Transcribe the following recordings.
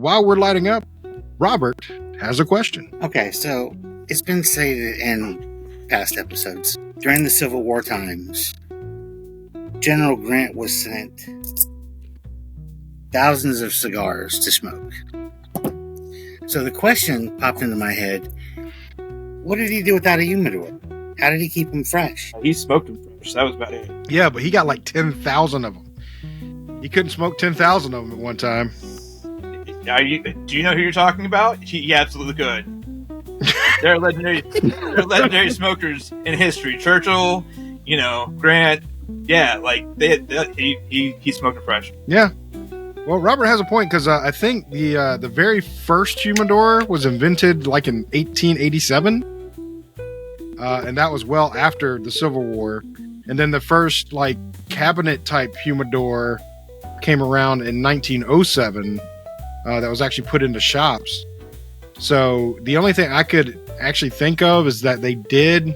while we're lighting up, Robert has a question. Okay, so it's been stated in past episodes, during the Civil War times, General Grant was sent thousands of cigars to smoke. So the question popped into my head, what did he do without a humidor? How did he keep them fresh? He smoked them fresh. That was about it. Yeah, but he got like 10,000 of them. He couldn't smoke 10,000 of them at one time. Do you know who you're talking about? He absolutely could. There are legendary smokers in history. Churchill, Grant. Yeah, like he smoked it fresh. Yeah. Well, Robert has a point because I think the very first humidor was invented like in 1887, and that was well after the Civil War. And then the first like cabinet type humidor came around in 1907. That was actually put into shops. So the only thing I could actually think of is that they did,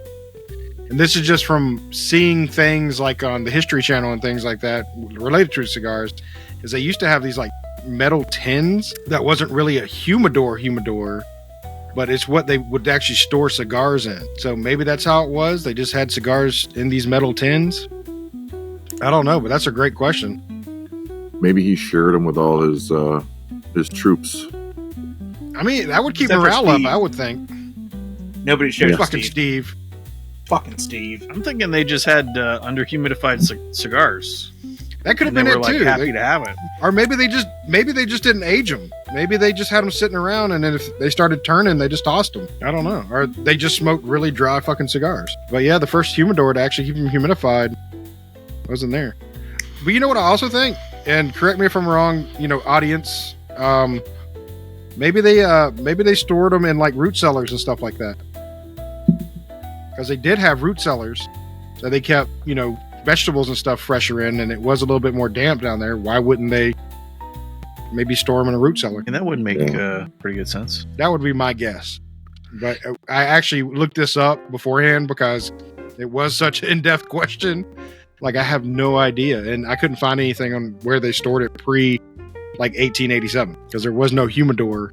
and this is just from seeing things like on the History Channel and things like that related to cigars, is they used to have these like metal tins that wasn't really a humidor, but it's what they would actually store cigars in. So maybe that's how it was. They just had cigars in these metal tins. I don't know, but that's a great question. Maybe he shared them with all his troops. I mean, that would keep Except for morale up, Steve. I would think. Nobody shared Fucking Steve. Fucking Steve. I'm thinking they just had underhumidified cigars. That could have And been they were it too. happy to have it. Or maybe they just didn't age them. Maybe they just had them sitting around, and then if they started turning, they just tossed them. I don't know. Or they just smoked really dry fucking cigars. But yeah, the first humidor to actually keep them humidified wasn't there. But you know what I also think? And correct me if I'm wrong, audience. Maybe they stored them in like root cellars and stuff like that. Because they did have root cellars, so they kept vegetables and stuff fresher in, and it was a little bit more damp down there. Why wouldn't they maybe store them in a root cellar? And that would make pretty good sense. That would be my guess. But I actually looked this up beforehand because it was such an in-depth question. Like, I have no idea, and I couldn't find anything on where they stored it pre like 1887 because there was no humidor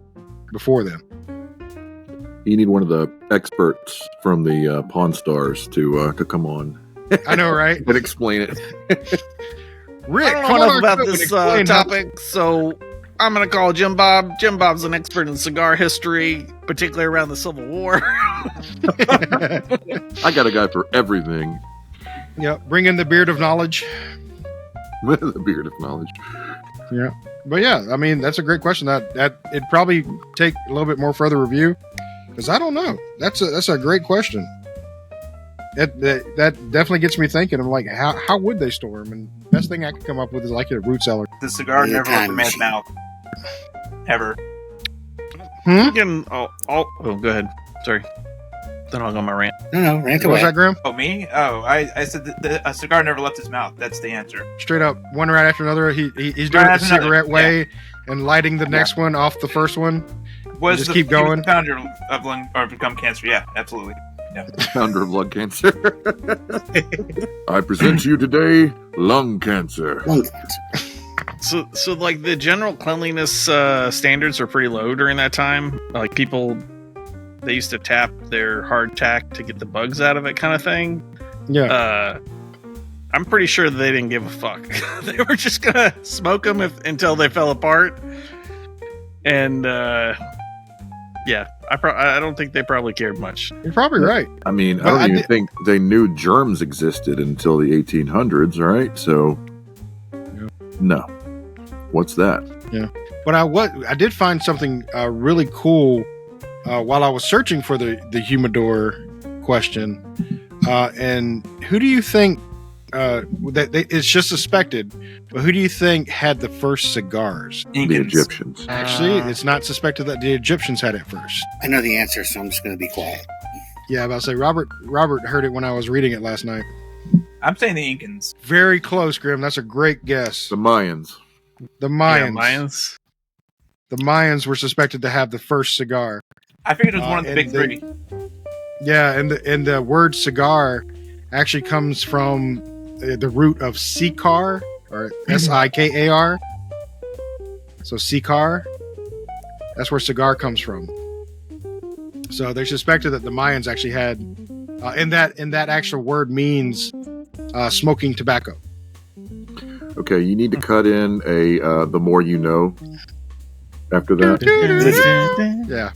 before then. You need one of the experts from the Pawn Stars to come on. I know, right? And explain it. Rick, I come don't know on enough our about show this and explain how- topic, so I'm going to call Jim Bob. Jim Bob's an expert in cigar history, particularly around the Civil War. I got a guy for everything. Yeah, bring in the beard of knowledge. The beard of knowledge. Yeah, but yeah, I mean that's a great question. That it'd probably take a little bit more further review because I don't know. That's a great question. That definitely gets me thinking. I'm like, how would they store them? And best thing I could come up with is like a root cellar. The cigar never left the man's machine. mouth. Ever. Thinking, go ahead. Sorry. Then I'll go on my rant. No, rant What was away. that, Graham? Oh, me? Oh, I said that a cigar never left his mouth. That's the answer. Straight up, one right after another. He's doing Right it the after another, cigarette way and lighting the next one off the first one. Was Just the, keep he was going. the founder of lung or become cancer? Yeah, absolutely. Yeah. Founder of lung cancer. I present to you today lung cancer. Lung cancer. So like the general cleanliness standards are pretty low during that time. Like people, they used to tap their hardtack to get the bugs out of it, kind of thing. Yeah, I'm pretty sure that they didn't give a fuck. They were just gonna smoke them until they fell apart. And yeah, I don't think they probably cared much. you're probably right. I mean, Well, I don't even think they knew germs existed until the 1800s, right? So, no. What's that? But I did find something really cool while I was searching for the humidor question. And who do you think it's just suspected? But who do you think had the first cigars? The Incans. Egyptians. Actually, it's not suspected that the Egyptians had it first. I know the answer, so I'm just going to be quiet. Yeah, I'm about to say Robert heard it when I was reading it last night. I'm saying the Incans. Very close, Grim. That's a great guess. The Mayans. The Mayans. Yeah, Mayans. The Mayans were suspected to have the first cigar. I figured it was one of the and big they- three. Yeah, and the word cigar actually comes from the root of Cigar or Sikar. So Cigar, That's where cigar comes from. So they suspected that the Mayans actually had, and that actual word means smoking tobacco. Okay, you need to cut in a the more you know after that. Yeah.